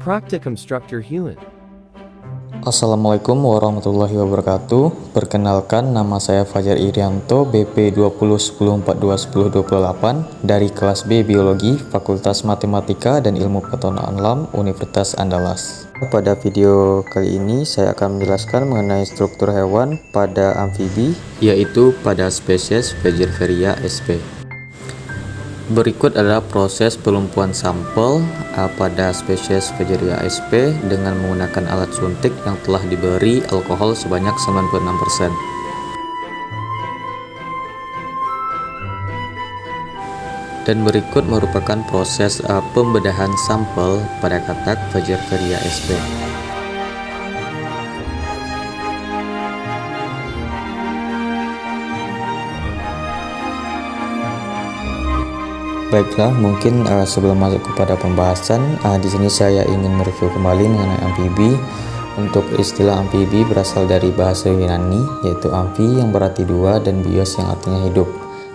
Practicum structure human. Assalamualaikum warahmatullahi wabarakatuh. Perkenalkan, nama saya Fajar Irianto, BP 2010421028 dari kelas B Biologi, Fakultas Matematika dan Ilmu Pengetahuan Alam, Universitas Andalas. Pada video kali ini saya akan menjelaskan mengenai struktur hewan pada amfibi, yaitu pada spesies Faecerveria sp. Berikut adalah proses pelumpuhan sampel pada spesies Faecerveria sp dengan menggunakan alat suntik yang telah diberi alkohol sebanyak 96%. Dan berikut merupakan proses pembedahan sampel pada katak Faecerveria sp. Baiklah, mungkin sebelum masuk kepada pembahasan, di sini saya ingin mereview kembali mengenai amfibi. Untuk istilah amfibi berasal dari bahasa Yunani, yaitu amfi yang berarti dua dan bios yang artinya hidup.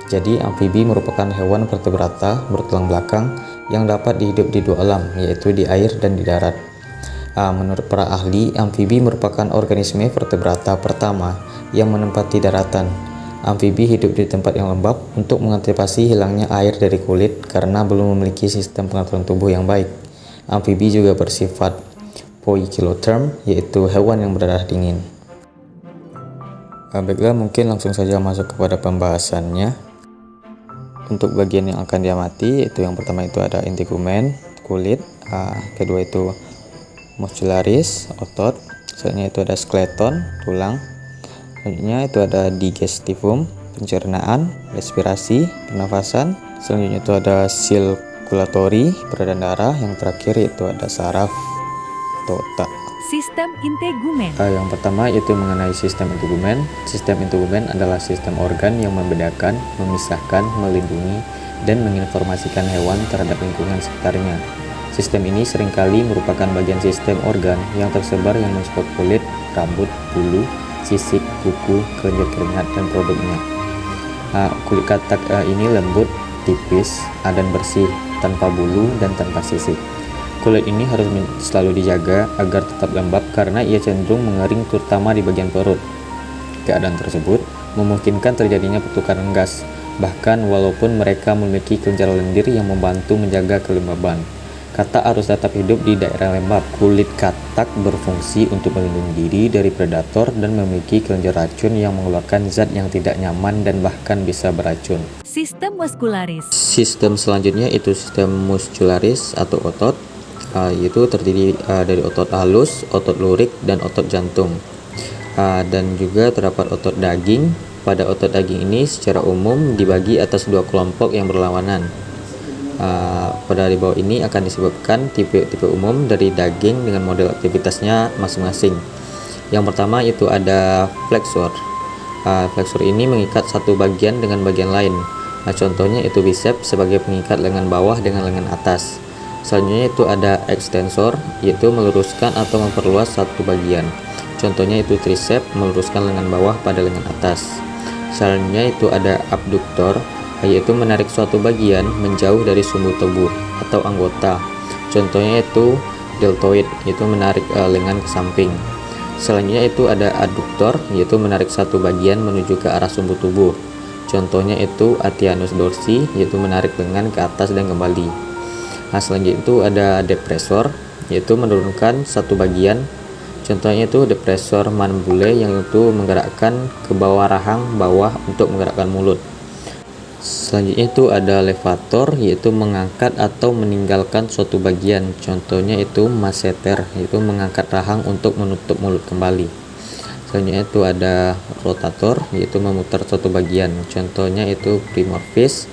Jadi amfibi merupakan hewan vertebrata bertulang belakang yang dapat hidup di dua alam, yaitu di air dan di darat. Menurut para ahli, amfibi merupakan organisme vertebrata pertama yang menempati daratan. Amfibi hidup di tempat yang lembab untuk mengantisipasi hilangnya air dari kulit karena belum memiliki sistem pengaturan tubuh yang baik. Amfibi juga bersifat poikilotherm, yaitu hewan yang berdarah dingin. Baiklah, mungkin langsung saja masuk kepada pembahasannya. Untuk bagian yang akan diamati, itu yang pertama itu ada integumen, kulit, kedua itu muscularis, otot, selanjutnya itu ada skeleton, tulang. Selanjutnya itu ada digestivum, pencernaan, respirasi, pernafasan. Selanjutnya itu ada sirkulatory, peredaran darah. Yang terakhir itu ada saraf atau otak. Sistem integumen. Yang pertama itu mengenai sistem integumen. Sistem integumen adalah sistem organ yang membedakan, memisahkan, melindungi, dan menginformasikan hewan terhadap lingkungan sekitarnya. Sistem ini seringkali merupakan bagian sistem organ yang tersebar yang mensupport kulit, rambut, bulu, sisik, kuku, kelenjar keringat, dan produknya. Kulit katak ini lembut, tipis, dan bersih, tanpa bulu dan tanpa sisik. Kulit ini harus selalu dijaga agar tetap lembab karena ia cenderung mengering terutama di bagian perut. Keadaan tersebut memungkinkan terjadinya pertukaran gas, bahkan walaupun mereka memiliki kelenjar lendir yang membantu menjaga kelembaban. Katak harus tetap hidup di daerah lembab. Kulit katak berfungsi untuk melindungi diri dari predator dan memiliki kelenjar racun yang mengeluarkan zat yang tidak nyaman dan bahkan bisa beracun. Sistem muskularis. Sistem selanjutnya itu sistem muscularis atau otot, yaitu terdiri dari otot halus, otot lurik, dan otot jantung. Dan juga terdapat otot daging. Pada otot daging ini secara umum dibagi atas dua kelompok yang berlawanan. Pada di bawah ini akan disebutkan tipe-tipe umum dari daging dengan model aktivitasnya masing-masing. Yang pertama itu ada flexor. Flexor ini mengikat satu bagian dengan bagian lain. Contohnya itu biceps sebagai pengikat lengan bawah dengan lengan atas. Selanjutnya itu ada extensor, yaitu meluruskan atau memperluas satu bagian. Contohnya itu triceps, meluruskan lengan bawah pada lengan atas. Selanjutnya itu ada abductor, yaitu menarik suatu bagian menjauh dari sumbu tubuh atau anggota. Contohnya itu deltoid, yaitu menarik lengan ke samping. Selanjutnya itu ada adduktor, yaitu menarik satu bagian menuju ke arah sumbu tubuh. Contohnya itu atianus dorsi, yaitu menarik lengan ke atas dan kembali. Selanjutnya itu ada depressor, yaitu menurunkan satu bagian. Contohnya itu depressor mandibular, yang itu menggerakkan ke bawah rahang bawah untuk menggerakkan mulut. Selanjutnya itu ada levator, yaitu mengangkat atau meninggalkan suatu bagian. Contohnya itu masseter, yaitu mengangkat rahang untuk menutup mulut kembali. Selanjutnya itu ada rotator, yaitu memutar suatu bagian. Contohnya itu primordius,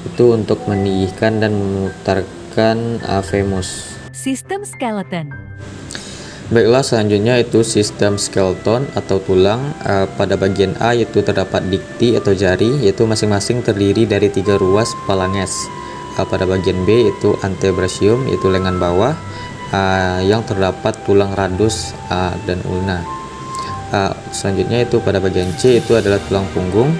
itu untuk meninggikan dan memutarkan femus. Sistem skeleton. Baiklah, selanjutnya itu sistem skeleton atau tulang. Pada bagian A yaitu terdapat dikti atau jari, yaitu masing-masing terdiri dari 3 ruas phalanges. Pada bagian B itu antebrachium, yaitu lengan bawah, yang terdapat tulang radus dan ulna. Selanjutnya itu pada bagian C itu adalah tulang punggung.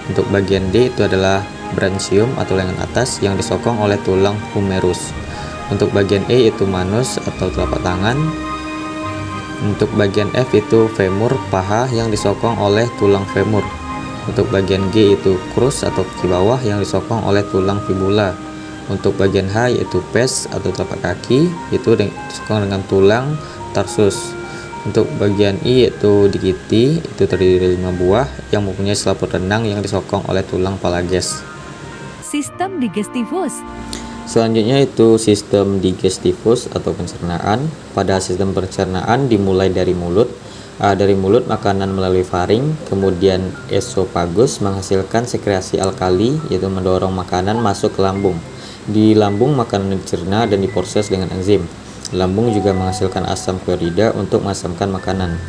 Untuk bagian D itu adalah branchium atau lengan atas yang disokong oleh tulang humerus. Untuk bagian E itu manus atau telapak tangan. Untuk bagian F itu femur, paha yang disokong oleh tulang femur. Untuk bagian G itu crus atau kaki bawah yang disokong oleh tulang fibula. Untuk bagian H yaitu pes atau telapak kaki, itu disokong dengan tulang tarsus. Untuk bagian I yaitu digiti, itu terdiri dari 5 buah yang mempunyai selaput renang yang disokong oleh tulang palages. Sistem digestivus. Selanjutnya itu sistem digestivus atau pencernaan. Pada sistem pencernaan dimulai dari mulut. Dari mulut makanan melalui faring, kemudian esofagus menghasilkan sekresi alkali, yaitu mendorong makanan masuk ke lambung. Di lambung makanan dicerna dan diproses dengan enzim. Lambung juga menghasilkan asam klorida untuk mengasamkan makanan.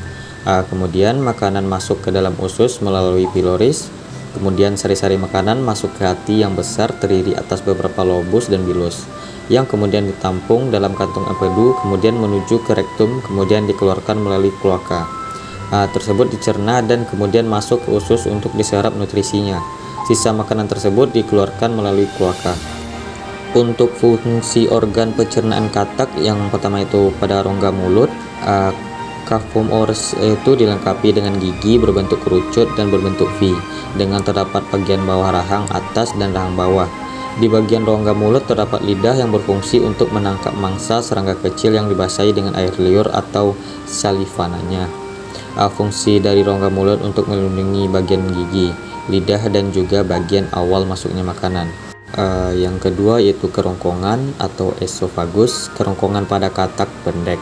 Kemudian makanan masuk ke dalam usus melalui piloris. Kemudian sari-sari makanan masuk ke hati yang besar terdiri atas beberapa lobus dan bilus, yang kemudian ditampung dalam kantung empedu, kemudian menuju ke rektum, kemudian dikeluarkan melalui kloaka. Tersebut dicerna dan kemudian masuk ke usus untuk diserap nutrisinya. Sisa makanan tersebut dikeluarkan melalui kloaka. Untuk fungsi organ pencernaan katak, yang pertama itu pada rongga mulut, cavum oris itu dilengkapi dengan gigi berbentuk kerucut dan berbentuk V, dengan terdapat bagian bawah rahang atas dan rahang bawah. Di bagian rongga mulut terdapat lidah yang berfungsi untuk menangkap mangsa serangga kecil yang dibasahi dengan air liur atau salivananya. Fungsi dari rongga mulut untuk melindungi bagian gigi, lidah, dan juga bagian awal masuknya makanan. Yang kedua yaitu kerongkongan atau esofagus, kerongkongan pada katak pendek.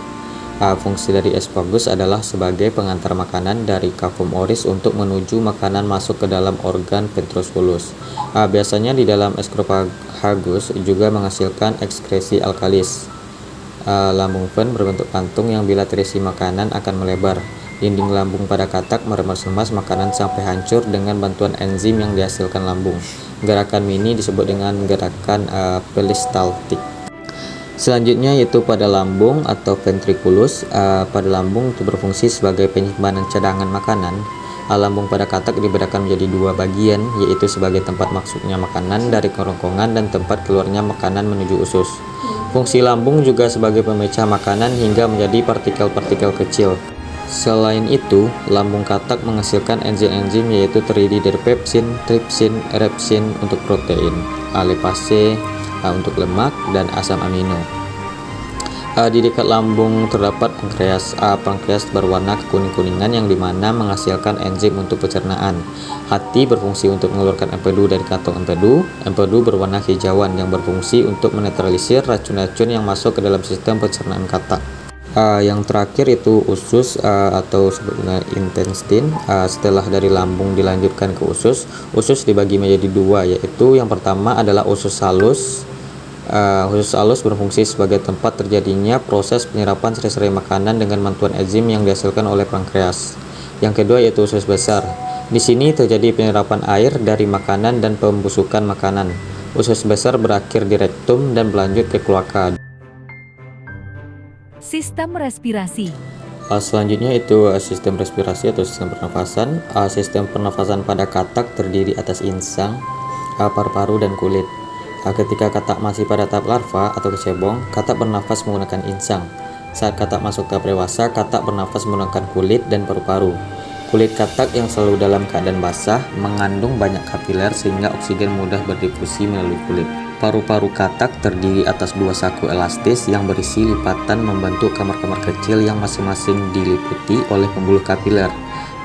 Fungsi dari esofagus adalah sebagai pengantar makanan dari cavum oris untuk menuju makanan masuk ke dalam organ petrosulus. Biasanya di dalam esophagus juga menghasilkan ekskresi alkalis. Lambung fen berbentuk kantung yang bila terisi makanan akan melebar. Dinding lambung pada katak meremas-remas makanan sampai hancur dengan bantuan enzim yang dihasilkan lambung. Gerakan ini disebut dengan gerakan peristaltik. Selanjutnya yaitu pada lambung atau ventriculus. Pada lambung itu berfungsi sebagai penyimpanan cadangan makanan. Lambung pada katak dibedakan menjadi 2 bagian, yaitu sebagai tempat masuknya makanan dari kerongkongan dan tempat keluarnya makanan menuju usus. Fungsi lambung juga sebagai pemecah makanan hingga menjadi partikel-partikel kecil. Selain itu, lambung katak menghasilkan enzim-enzim yaitu terdiri dari pepsin, tripsin, erepsin untuk protein, lipase untuk lemak, dan asam amino. Di dekat lambung terdapat pankreas. Pankreas berwarna kekuning-kuningan yang dimana menghasilkan enzim untuk pencernaan. Hati berfungsi untuk mengeluarkan empedu dari kantong empedu. Empedu berwarna hijauan yang berfungsi untuk menetralisir racun-racun yang masuk ke dalam sistem pencernaan katak. Yang terakhir itu usus atau sebutnya intestin. Setelah dari lambung dilanjutkan ke usus, usus dibagi menjadi 2, yaitu yang pertama adalah usus halus. Usus halus berfungsi sebagai tempat terjadinya proses penyerapan sari-sari makanan dengan bantuan enzim yang dihasilkan oleh pankreas. Yang kedua yaitu usus besar. Di sini terjadi penyerapan air dari makanan dan pembusukan makanan. Usus besar berakhir di rektum dan berlanjut ke kloaka. Sistem respirasi. Selanjutnya itu sistem respirasi atau sistem pernafasan. Sistem pernafasan pada katak terdiri atas insang, paru-paru, dan kulit. Ketika katak masih pada tahap larva atau kecebong, katak bernafas menggunakan insang. Saat katak masuk tahap dewasa, katak bernafas menggunakan kulit dan paru-paru. Kulit katak yang selalu dalam keadaan basah mengandung banyak kapiler sehingga oksigen mudah berdifusi melalui kulit. Paru-paru katak terdiri atas 2 saku elastis yang berisi lipatan membentuk kamar-kamar kecil yang masing-masing diliputi oleh pembuluh kapiler.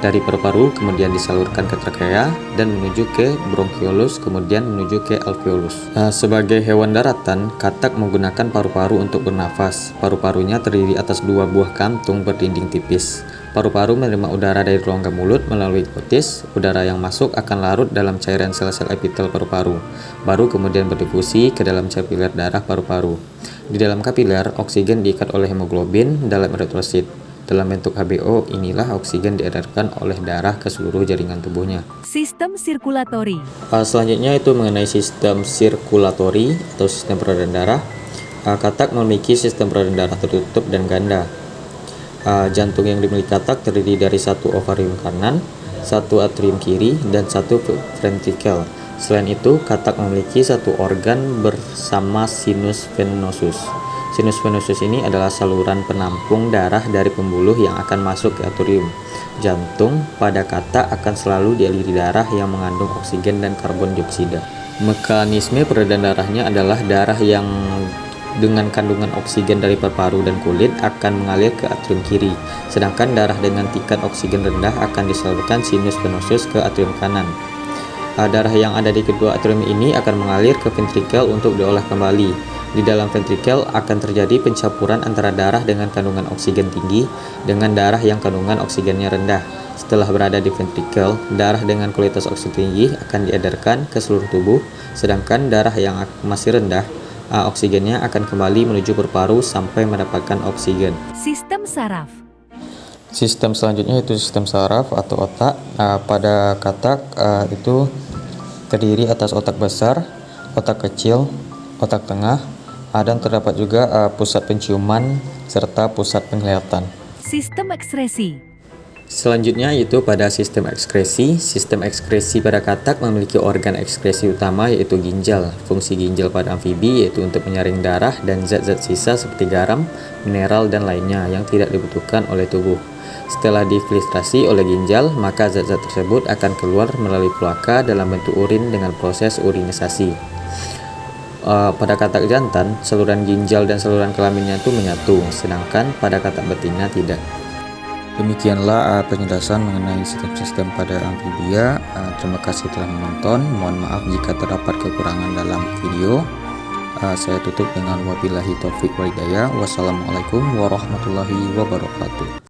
Dari paru-paru kemudian disalurkan ke trakea dan menuju ke bronkiolus, kemudian menuju ke alveolus. Sebagai hewan daratan, katak menggunakan paru-paru untuk bernafas. Paru-parunya terdiri atas 2 buah kantung berdinding tipis. Paru-paru menerima udara dari rongga mulut melalui glotis. Udara yang masuk akan larut dalam cairan sel-sel epitel paru-paru, baru kemudian berdifusi ke dalam kapiler darah paru-paru. Di dalam kapiler, oksigen diikat oleh hemoglobin dalam eritrosit. Dalam bentuk HBO, inilah oksigen diedarkan oleh darah ke seluruh jaringan tubuhnya. Sistem sirkulatori. Selanjutnya itu mengenai sistem sirkulatori atau sistem peredaran darah. Katak memiliki sistem peredaran darah tertutup dan ganda. Jantung yang dimiliki katak terdiri dari 1 ovarium kanan, 1 atrium kiri, dan 1 ventrikel. Selain itu, katak memiliki satu organ bersama sinus venosus. Sinus venosus ini adalah saluran penampung darah dari pembuluh yang akan masuk ke atrium. Jantung pada katak akan selalu dialiri darah yang mengandung oksigen dan karbon dioksida. Mekanisme peredaran darahnya adalah darah yang dengan kandungan oksigen dari paru dan kulit akan mengalir ke atrium kiri, sedangkan darah dengan tingkat oksigen rendah akan disalurkan sinus venosus ke atrium kanan. Darah yang ada di kedua atrium ini akan mengalir ke ventrikel untuk diolah kembali. Di dalam ventrikel akan terjadi pencampuran antara darah dengan kandungan oksigen tinggi dengan darah yang kandungan oksigennya rendah. Setelah berada di ventrikel, darah dengan kualitas oksigen tinggi akan diedarkan ke seluruh tubuh, sedangkan darah yang masih rendah, oksigennya akan kembali menuju paru-paru sampai mendapatkan oksigen. Sistem saraf. Sistem selanjutnya itu sistem saraf atau otak. Pada katak itu terdiri atas otak besar, otak kecil, otak tengah, dan terdapat juga pusat penciuman serta pusat penglihatan. Sistem ekskresi. Selanjutnya itu pada sistem ekskresi. Sistem ekskresi pada katak memiliki organ ekskresi utama yaitu ginjal. Fungsi ginjal pada amfibi yaitu untuk menyaring darah dan zat-zat sisa seperti garam, mineral, dan lainnya yang tidak dibutuhkan oleh tubuh. Setelah difiltrasi oleh ginjal, maka zat-zat tersebut akan keluar melalui kloaka dalam bentuk urin dengan proses urinisasi. Pada katak jantan, saluran ginjal dan saluran kelaminnya itu menyatu, sedangkan pada katak betina tidak. Demikianlah penjelasan mengenai sistem-sistem pada amfibia. Terima kasih telah menonton. Mohon maaf jika terdapat kekurangan dalam video. Saya tutup dengan wabillahi taufik wal hidayah. Wassalamualaikum warahmatullahi wabarakatuh.